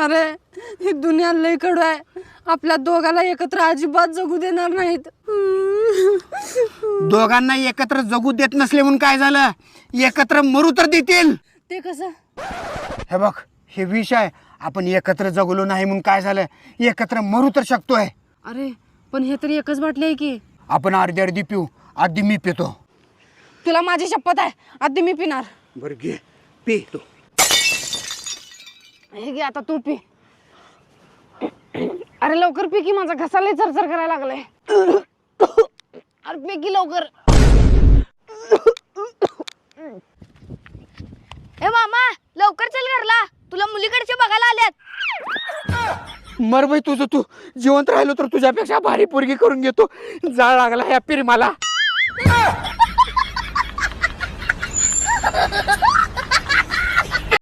अरे ही दुनिया लय कडू आहे, आपल्या दोघाला एकत्र अजिबात जगू देणार नाहीत. दोघांना एकत्र जगू देत नसले म्हणून काय झालं, एकत्र मरू तर देतील. ते कसं? हे बघ, हे विष आहे. आपण एकत्र जगलो नाही म्हणून काय झालं, एकत्र मरू तर शकतोय. अरे पण हे तरी एकच बाटली आहे की. आपण अर्धी अर्धी पिऊ, आधी मी पितो. तुला माझी शपथ आहे, आधी मी पिणार. बरं घे, पी तू. हे घे आता तू पी. अरे लवकर पी की, माझा घसा लय चरचर करायला लागलाय. अरे पी की लवकर. ए मामा लवकर चल घरला, तुला मुलीकडचे बघायला आल्यात. मर बाई तुझं तू, जिवंत राहिलो तर तुझ्यापेक्षा भारी पोरगी करून घेतो. जाळ लागला ह्या पिर मला.